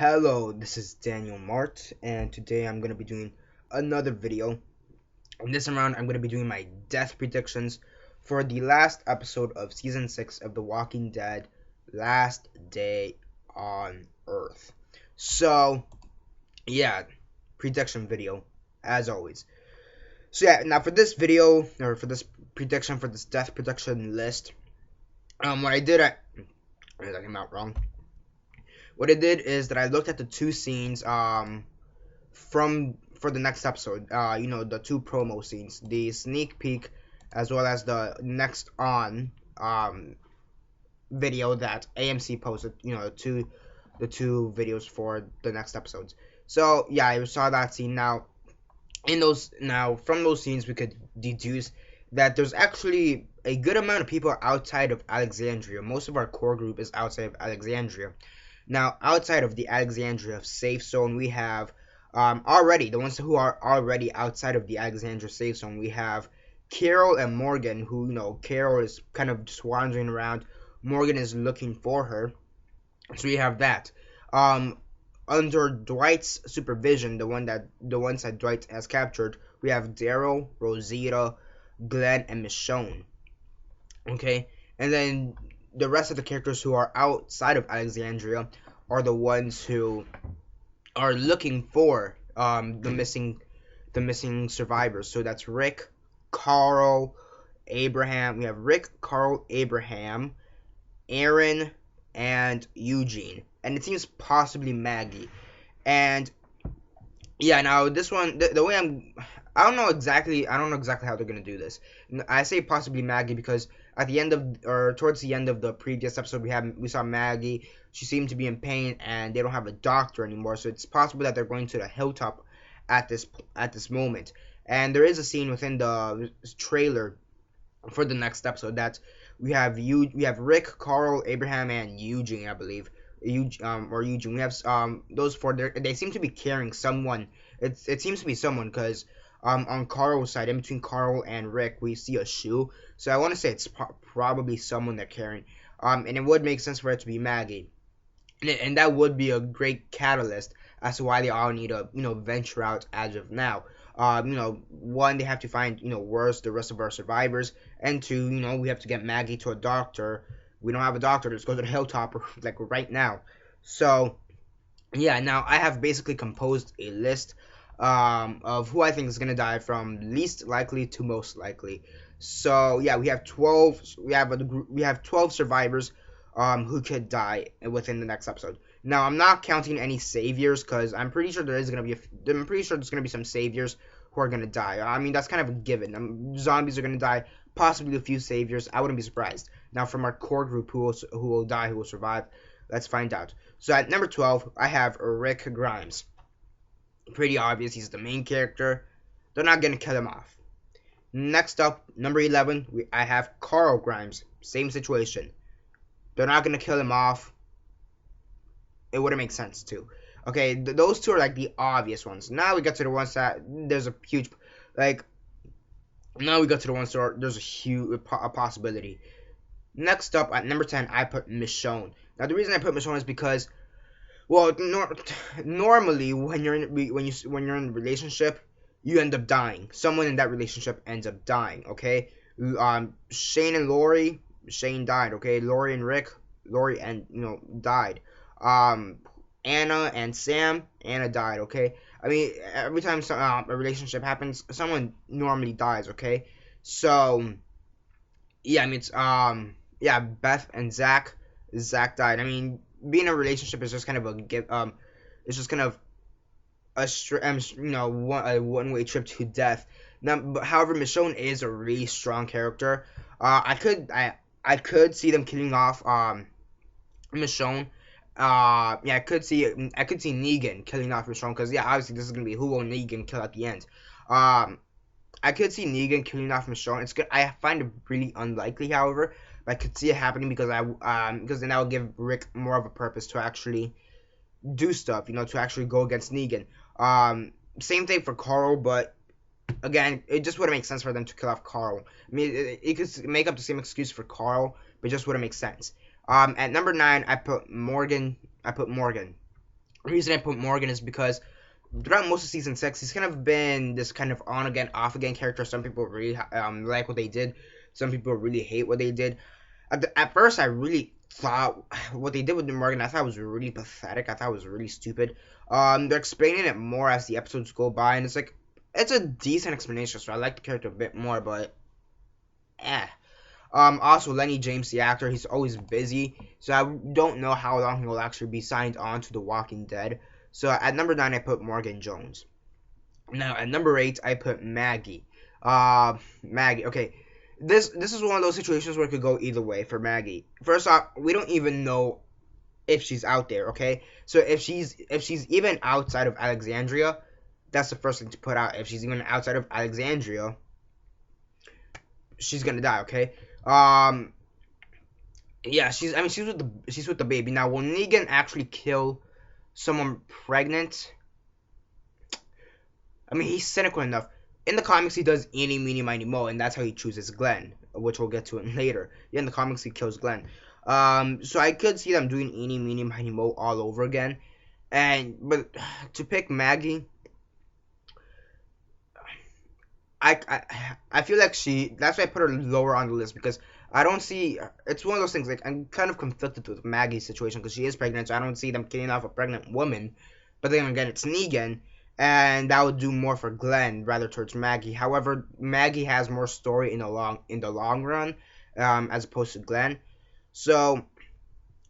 Hello, this is Daniel Mart, and today I'm going to be doing another video. And this round, I'm going to be doing my death predictions for the last episode of Season 6 of The Walking Dead, Last Day on Earth. So, yeah, prediction video, as always. So, yeah, now for this video, or for this prediction, for this death prediction list, what I did, I came out wrong. What I did is that I looked at the two scenes for the next episode. The two promo scenes, the sneak peek, as well as the next on video that AMC posted. The two videos for the next episodes. So yeah, I saw that scene. Now from those scenes we could deduce that there's actually a good amount of people outside of Alexandria. Most of our core group is outside of Alexandria. Now, outside of the Alexandria safe zone, we have already, the ones who are already outside of the Alexandria safe zone, we have Carol and Morgan, who, Carol is kind of just wandering around. Morgan is looking for her. So we have that. Under Dwight's supervision, the ones that Dwight has captured, we have Daryl, Rosita, Glenn, and Michonne. Okay? And then the rest of the characters who are outside of Alexandria are the ones who are looking for the missing survivors. So that's Rick, Carl, Abraham. We have Rick, Carl, Abraham, Aaron, and Eugene, and it seems possibly Maggie. And yeah, now this one, the way I don't know exactly how they're gonna do this. I say possibly Maggie because at the end of, or towards the end of the previous episode, we saw Maggie. She seemed to be in pain, and they don't have a doctor anymore. So it's possible that they're going to the hilltop at this moment. And there is a scene within the trailer for the next episode that we have Rick, Carl, Abraham, and Eugene, I believe. Eugene. We have those four. They seem to be carrying someone. It seems to be someone because on Carl's side, in between Carl and Rick, we see a shoe. So I want to say it's probably someone they're carrying. And it would make sense for it to be Maggie. And that would be a great catalyst as to why they all need to, venture out as of now. One, they have to find, where's the rest of our survivors, and two, we have to get Maggie to a doctor. We don't have a doctor. Let's go to the hilltop like right now. So, yeah, now I have basically composed a list of who I think is gonna die from least likely to most likely. So yeah, we have 12. We have 12 survivors who could die within the next episode. Now I'm not counting any saviors because I'm pretty sure there's gonna be some saviors who are gonna die. I mean, that's kind of a given. Zombies are gonna die. Possibly a few saviors. I wouldn't be surprised. Now from our core group, who will die, who will survive? Let's find out. So at number 12, I have Rick Grimes. Pretty obvious, he's the main character. They're not gonna kill him off. Next up, number 11, I have Carl Grimes. Same situation. They're not gonna kill him off. It wouldn't make sense too. Okay, those two are like the obvious ones. Now we get to the ones that there's a huge, now we go to the ones that there's a huge possibility. Next up at number 10, I put Michonne. Now the reason I put Michonne is because, well, normally when you're in a relationship, you end up dying. Someone in that relationship ends up dying. Okay, Shane and Lori. Shane died. Okay, Lori and Rick. Lori died. Anna and Sam. Anna died. Okay. I mean, every time a relationship happens, someone normally dies. Okay. So yeah, I mean, it's Beth and Zach. Zach died. I mean, being in a relationship is just kind of it's just kind of a one-way trip to death. Now, but however, Michonne is a really strong character. I could see them killing off Michonne. I could see Negan killing off Michonne because obviously this is gonna be who will Negan kill at the end. I could see Negan killing off Michonne. It's good. I find it really unlikely, however, but I could see it happening because then that would give Rick more of a purpose to actually do stuff, to actually go against Negan. Same thing for Carl, but again, it just wouldn't make sense for them to kill off Carl. I mean, it could make up the same excuse for Carl, but it just wouldn't make sense. At number 9, I put Morgan. The reason I put Morgan is because throughout most of season 6, he's kind of been this kind of on again, off again character. Some people really like what they did. Some people really hate what they did. At first, I really thought what they did with Morgan, I thought was really pathetic. I thought it was really stupid. They're explaining it more as the episodes go by, and it's like, it's a decent explanation, so I like the character a bit more, but eh. Also, Lenny James, the actor, he's always busy, so I don't know how long he'll actually be signed on to The Walking Dead. So at number 9, I put Morgan Jones. Now at number 8, I put Maggie. Maggie. Okay, this is one of those situations where it could go either way for Maggie. First off, we don't even know if she's out there. Okay, so if she's even outside of Alexandria, that's the first thing to put out. If she's even outside of Alexandria, she's gonna die. Okay. Yeah, she's with the baby. Now, will Negan actually kill someone pregnant? I mean, he's cynical enough. In the comics, he does eeny, meeny, miny, mo, and that's how he chooses Glenn, which we'll get to it later. Yeah, in the comics, he kills Glenn. So I could see them doing eeny, meeny, miny, mo all over again. But to pick Maggie, I feel like that's why I put her lower on the list, because I don't see, it's one of those things, like, I'm kind of conflicted with Maggie's situation because she is pregnant, so I don't see them killing off a pregnant woman. But then again, it's Negan, and that would do more for Glenn rather towards Maggie. However, Maggie has more story in the long run, as opposed to Glenn. So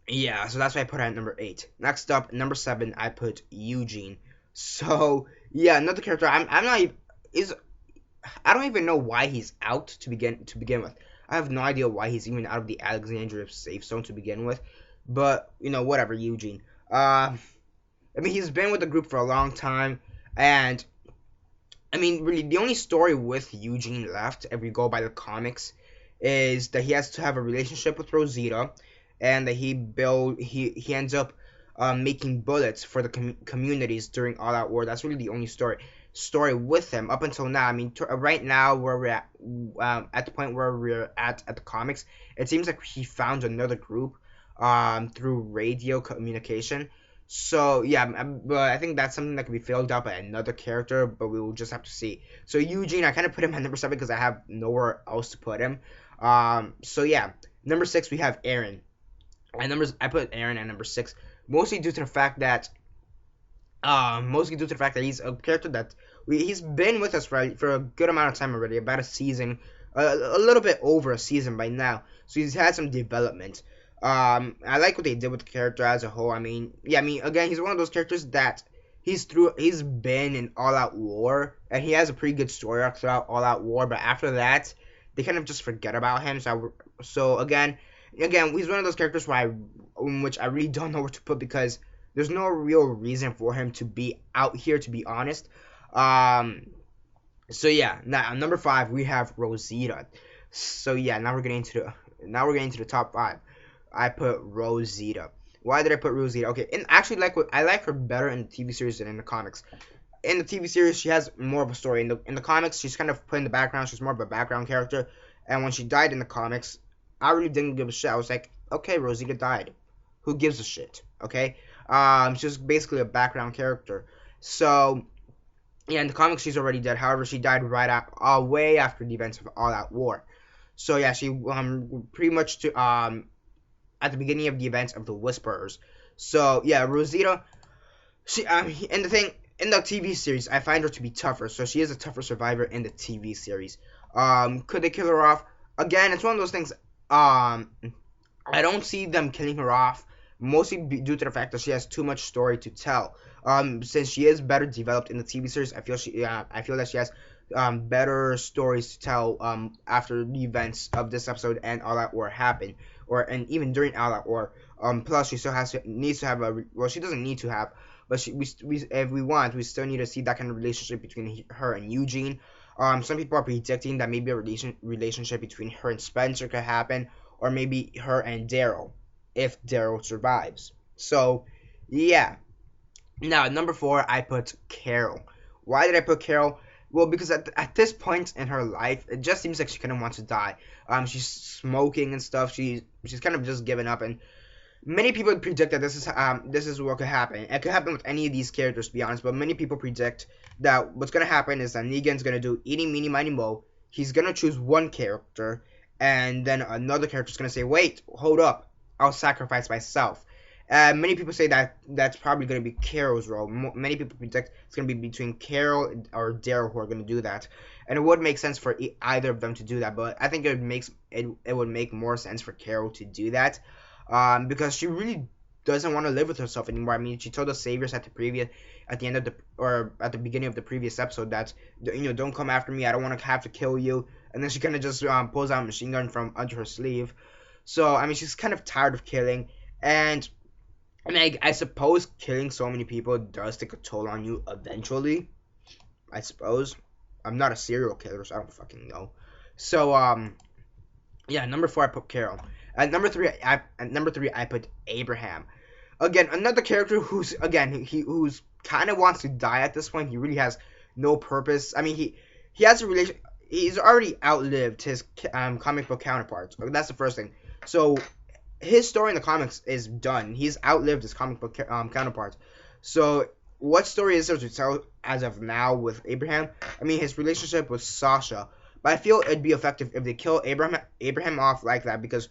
yeah, so that's why I put her at number 8. Next up, number 7, I put Eugene. So yeah, another character I'm not even, is I don't even know why he's out to begin with. I have no idea why he's even out of the Alexandria safe zone to begin with. But whatever, Eugene. I mean, he's been with the group for a long time, and I mean, really, the only story with Eugene left, if we go by the comics, is that he has to have a relationship with Rosita, and that he ends up making bullets for the communities during All Out War. That's really the only story with him up until now. I mean, right now where we're at the point where we're at the comics, it seems like he found another group through radio communication. So yeah, but I think that's something that can be filled up by another character, but we will just have to see. So Eugene, I kind of put him at number 7 because I have nowhere else to put him. So yeah, number 6 we have Aaron. I put Aaron at number 6, mostly due to the fact that he's a character that he's been with us for a good amount of time already, about a season, a little bit over a season by now. So he's had some development. I like what they did with the character as a whole. I mean, again, he's one of those characters that he's been in All Out War, and he has a pretty good story arc throughout All Out War. But after that, they kind of just forget about him. So again, he's one of those characters which I really don't know where to put, because there's no real reason for him to be out here, to be honest. So yeah, now number 5 we have Rosita. So yeah, now we're getting into the top 5. I put Rosita. Why did I put Rosita? Okay, and actually, I like her better in the TV series than in the comics. In the TV series, she has more of a story. In the comics, she's kind of put in the background. She's more of a background character. And when she died in the comics, I really didn't give a shit. I was like, okay, Rosita died. Who gives a shit? Okay. She's basically a background character. So yeah, in the comics, she's already dead. However, she died way after the events of All Out War. So yeah, she pretty much at the beginning of the events of the Whisperers. So yeah, Rosita, she and the thing in the TV series, I find her to be tougher. So she is a tougher survivor in the TV series. Could they kill her off? Again, it's one of those things. I don't see them killing her off, mostly due to the fact that she has too much story to tell. Since she is better developed in the TV series, I feel that she has better stories to tell after the events of this episode and All Out War happen, and even during All Out War. Plus, she still needs to have she doesn't need to have, but if we want, we still need to see that kind of relationship between her and Eugene. Some people are predicting that maybe a relationship between her and Spencer could happen, or maybe her and Daryl, if Daryl survives. So, yeah. Now, at number 4, I put Carol. Why did I put Carol? Well, because at this point in her life, it just seems like she kind of wants to die. She's smoking and stuff. She's kind of just given up, and many people predict that this is what could happen. It could happen with any of these characters, to be honest. But many people predict that what's gonna happen is that Negan's gonna do eeny, meeny, miny, mo. He's gonna choose one character, and then another character's gonna say, "Wait, hold up, I'll sacrifice myself." Many people say that that's probably gonna be Carol's role. Many people predict it's gonna be between Carol or Daryl who are gonna do that, and it would make sense for either of them to do that. But I think it would make more sense for Carol to do that because she really doesn't want to live with herself anymore. I mean, she told the Saviors at the end of at the beginning of the previous episode that, don't come after me. I don't want to have to kill you. And then she kind of just pulls out a machine gun from under her sleeve. So I mean, she's kind of tired of killing, and I mean, I suppose killing so many people does take a toll on you eventually. I suppose. I'm not a serial killer, so I don't fucking know. So yeah, number 4 I put Carol. At number three, I put Abraham. Again, another character who's who's kind of wants to die at this point. He really has no purpose. I mean, he has a relation. He's already outlived his comic book counterparts. That's the first thing. So his story in the comics is done. He's outlived his comic book counterparts. So what story is there to tell as of now with Abraham? I mean, his relationship with Sasha. But I feel it'd be effective if they kill Abraham off like that, because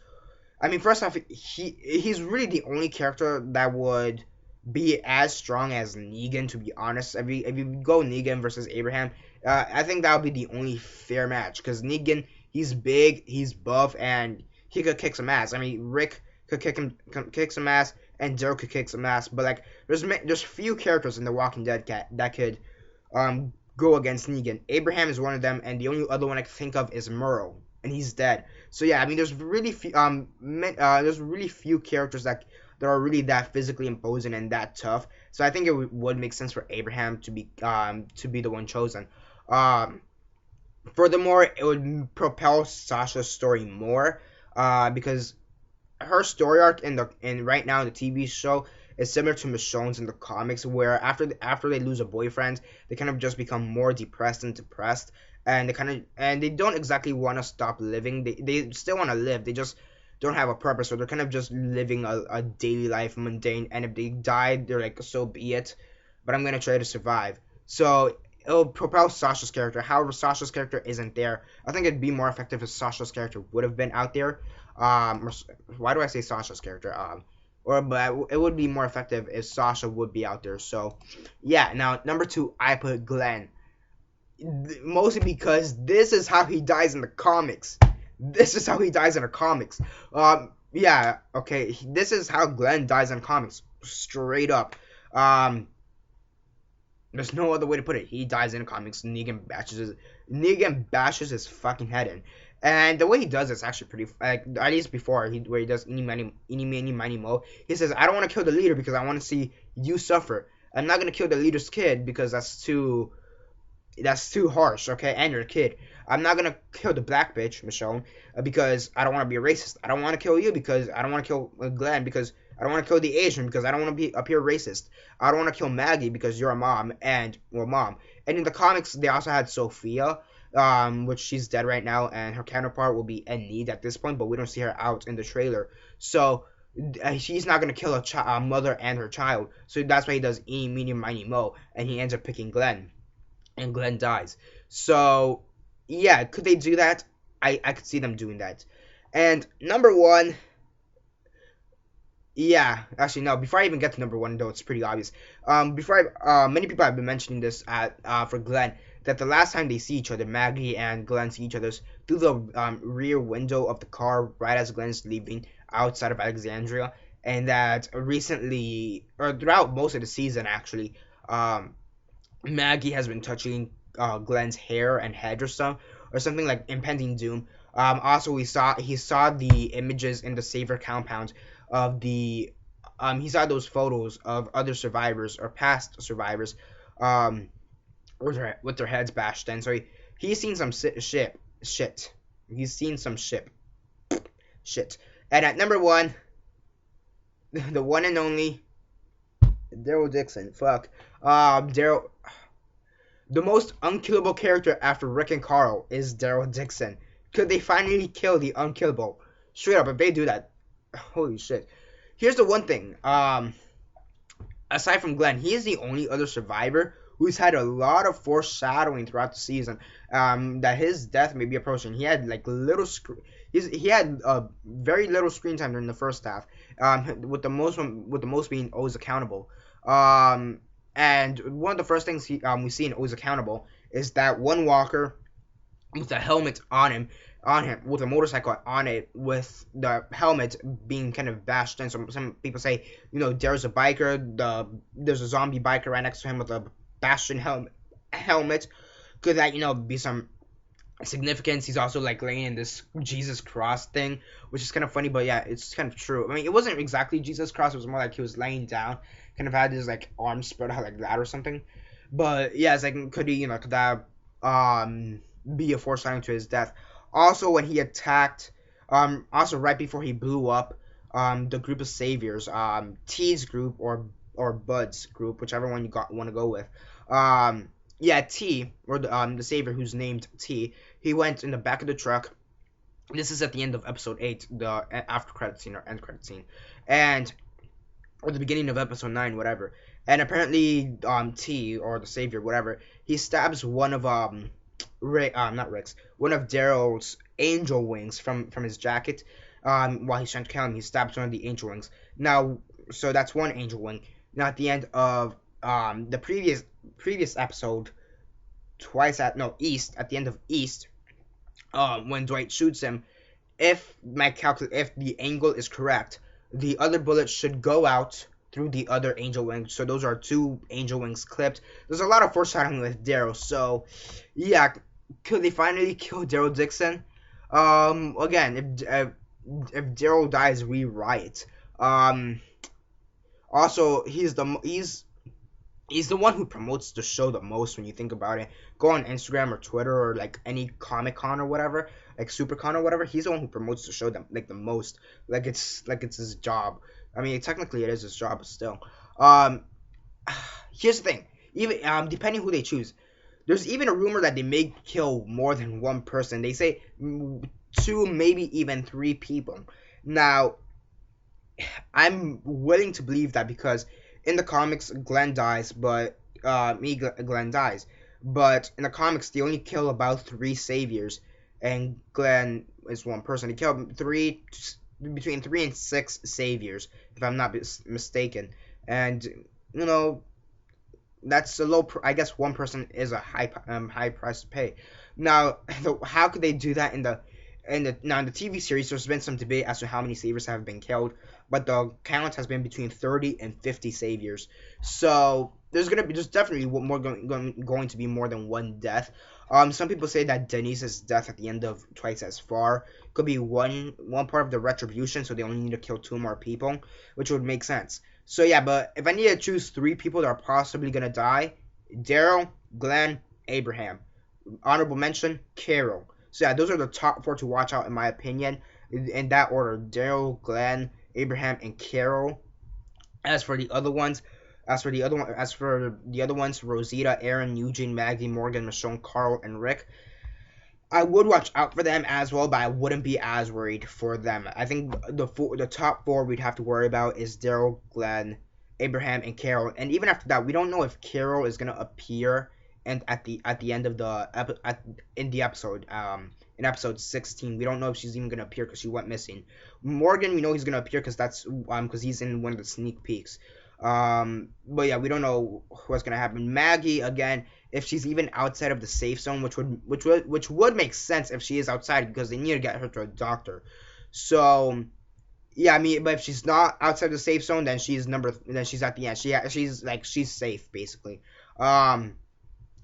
I mean, first off, he's really the only character that would be as strong as Negan, to be honest. If you go Negan versus Abraham, I think that would be the only fair match, because Negan, he's big, he's buff, and he could kick some ass. I mean, Rick could kick some ass, and Daryl could kick some ass, but like there's few characters in The Walking Dead that could go against Negan. Abraham is one of them, and the only other one I can think of is Merle, and he's dead. So yeah, I mean, there's really few characters that are really that physically imposing and that tough. So I think it would make sense for Abraham to be the one chosen. Furthermore, it would propel Sasha's story more, because her story arc right now in the TV show is similar to Michonne's in the comics, where after they lose a boyfriend, they kind of just become more depressed, and they don't exactly want to stop living. They still want to live. They just don't have a purpose, so they're kind of just living a daily life, mundane. And if they die, they're like, so be it. But I'm gonna try to survive. So it'll propel Sasha's character. However, Sasha's character isn't there. I think it'd be more effective if Sasha's character would have been out there. Why do I say Sasha's character? But it would be more effective if Sasha would be out there. So yeah. Now number 2, I put Glenn. Mostly because this is how he dies in the comics. Yeah, okay. This is how Glenn dies in comics. Straight up. There's no other way to put it. He dies in comics. Negan bashes his fucking head in. And the way he does it's actually pretty, like, at least before, where he does eeny, meeny, miny, mo. He says, I don't want to kill the leader because I want to see you suffer. I'm not going to kill the leader's kid because that's too harsh, okay? And you're a kid. I'm not gonna kill the black bitch, Michonne, because I don't want to be a racist. I don't want to kill you because I don't want to kill Glenn, because I don't want to kill the Asian because I don't want to appear racist. I don't want to kill Maggie because you're a mom, and mom. And in the comics, they also had Sophia, which she's dead right now, and her counterpart will be Enid at this point, but we don't see her out in the trailer. So she's not gonna kill a mother and her child. So that's why he does eeny, meeny, miny, mo, and he ends up picking Glenn. And Glenn dies. So yeah, could they do that? I could see them doing that. And number 1, yeah, actually no. Before I even get to number 1, though, it's pretty obvious. Many people have been mentioning this for Glenn, that the last time they see each other, Maggie and Glenn see each other through the rear window of the car right as Glenn's leaving outside of Alexandria, and that recently, or throughout most of the season actually, Maggie has been touching Glenn's hair and head or something like impending doom. Also, he saw the images in the Savior compound of he saw those photos of other survivors or past survivors with their heads bashed in. So he's seen some shit. He's seen some shit. And at number 1, the one and only Daryl Dixon. Daryl. The most unkillable character after Rick and Carl is Daryl Dixon. Could they finally kill the unkillable? Straight up, if they do that, holy shit. here's the one thing. Aside from Glenn, he is the only other survivor who's had a lot of foreshadowing throughout the season. That his death may be approaching. He had like he had very little screen time during the first half. With the most being O's accountable. And one of the first things we see in O's accountable is that one walker with a helmet on him with a motorcycle on it, with the helmet being kind of bashed in. So some people say, there's a biker, there's a zombie biker right next to him with a bashed in helmet. Could that be some significance? He's also like laying in this Jesus cross thing, which is kind of funny, but yeah, it's kind of true. I mean, it wasn't exactly Jesus cross, it was more like he was laying down, kind of had his like arms spread out like that or something. But yeah, it's like, could that be a foreshadowing to his death? Also, when he attacked, also right before he blew up, the group of saviors, T's group or Bud's group, whichever one you want to go with. Yeah, T, or the savior who's named T, he went in the back of the truck. This is at the end of episode 8, the after credit scene or end credit scene, or the beginning of episode 9, whatever. And apparently, T, or the savior, whatever, he stabs one of one of Daryl's angel wings from his jacket. While he's trying to kill him, he stabs one of the angel wings. Now, so that's one angel wing. Now, at the end of the previous episode, at the end of East, when Dwight shoots him, if the angle is correct, the other bullet should go out through the other angel wings. So those are 2 angel wings clipped. There's a lot of foreshadowing with Daryl. So yeah, could they finally kill Daryl Dixon? Again, if Daryl dies, we riot. Also, he's the one who promotes the show the most when you think about it. Go on Instagram or Twitter or like any Comic Con or whatever, like SuperCon or whatever. He's the one who promotes the show the most. Like it's his job. I mean, technically it is his job, but still. Here's the thing. Even depending who they choose, there's even a rumor that they may kill more than one person. They say 2, maybe even 3 people. Now, I'm willing to believe that because in the comics, Glenn dies, but Glenn dies. But in the comics, they only kill about 3 saviors, and Glenn is one person. They kill between 3 and 6 saviors, if I'm not mistaken. And that's a low. I guess one person is a high price to pay. Now, how could they do that in the TV series? There's been some debate as to how many saviors have been killed, but the count has been between 30 and 50 saviors. So there's definitely going to be more than one death. Some people say that Denise's death at the end of Twice as Far could be one part of the retribution, so they only need to kill 2 more people, which would make sense. So yeah, but if I need to choose 3 people that are possibly gonna die, Daryl, Glenn, Abraham. Honorable mention, Carol. So yeah, those are the top 4 to watch out in my opinion, in that order: Daryl, Glenn, Abraham, and Carol. As for the other ones, Rosita, Aaron, Eugene, Maggie, Morgan, Michonne, Carl, and Rick, I would watch out for them as well, but I wouldn't be as worried for them. I think the top 4 we'd have to worry about is Daryl, Glenn, Abraham, and Carol. And even after that, we don't know if Carol is gonna appear and at the end of the episode. In episode 16, we don't know if she's even gonna appear because she went missing. Morgan, we know he's gonna appear because he's in one of the sneak peeks. But yeah, we don't know what's gonna happen. Maggie, again, if she's even outside of the safe zone, which would make sense if she is outside, because they need to get her to a doctor. So yeah, I mean, but if she's not outside the safe zone, then she's at the end. She's safe basically.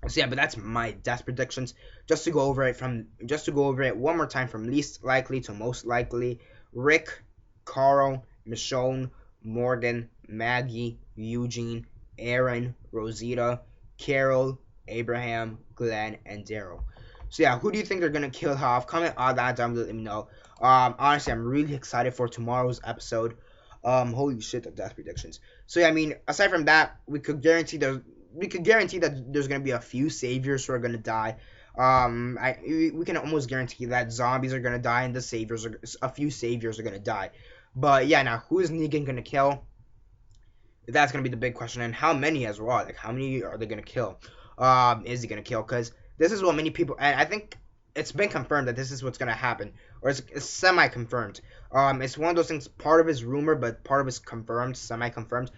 So yeah, but that's my death predictions. Just to go over it one more time, from least likely to most likely: Rick, Carl, Michonne, Morgan, Maggie, Eugene, Aaron, Rosita, Carol, Abraham, Glenn, and Daryl. So yeah, who do you think they're gonna kill off? Comment all that down below, let me know. Honestly, I'm really excited for tomorrow's episode. Holy shit, the death predictions. So yeah, I mean, aside from that, we could guarantee that there's gonna be a few saviors who are gonna die. We can almost guarantee that zombies are gonna die and a few saviors are gonna die. But yeah, now who is Negan gonna kill? That's gonna be the big question, and how many as well. Like, how many are they gonna kill? Is he gonna kill? Because this is what many people, and I think it's been confirmed that this is what's gonna happen, or it's semi-confirmed. It's one of those things. Part of it's rumor, but part of it's confirmed, semi-confirmed.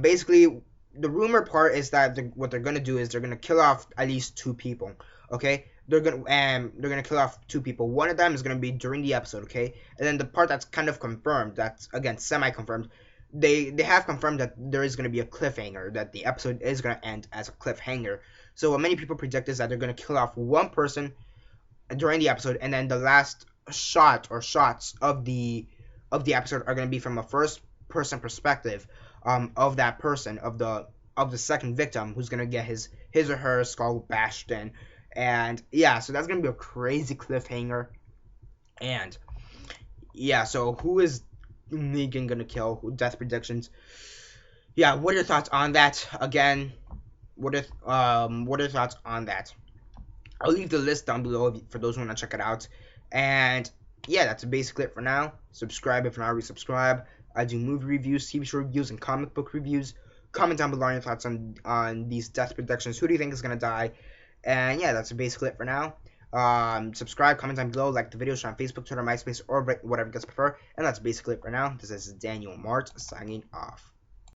Basically, the rumor part is that what they're gonna do is they're gonna kill off at least two people. Okay, they're gonna kill off two people. One of them is gonna be during the episode. Okay, and then the part that's kind of confirmed, that's again semi-confirmed, they have confirmed that there is going to be a cliffhanger, that the episode is going to end as a cliffhanger. So what many people predict is that they're going to kill off one person during the episode, and then the last shot or shots of the episode are going to be from a first person perspective of that person, of the second victim, who's going to get his or her skull bashed in. And yeah, so that's going to be a crazy cliffhanger. And yeah, so who is Negan gonna kill? Death predictions. Yeah, what are your thoughts on that? Again, what are your thoughts on that? I'll leave the list down below for those who want to check it out. And yeah, that's basically it for now. Subscribe if you're not already subscribed. I do movie reviews, TV show reviews, and comic book reviews. Comment down below your thoughts on these death predictions. Who do you think is gonna die? And yeah, that's basically it for now. Subscribe, comment down below, like the video, share on Facebook, Twitter, MySpace, or whatever you guys prefer. And that's basically it for now. This is Daniel Mart signing off.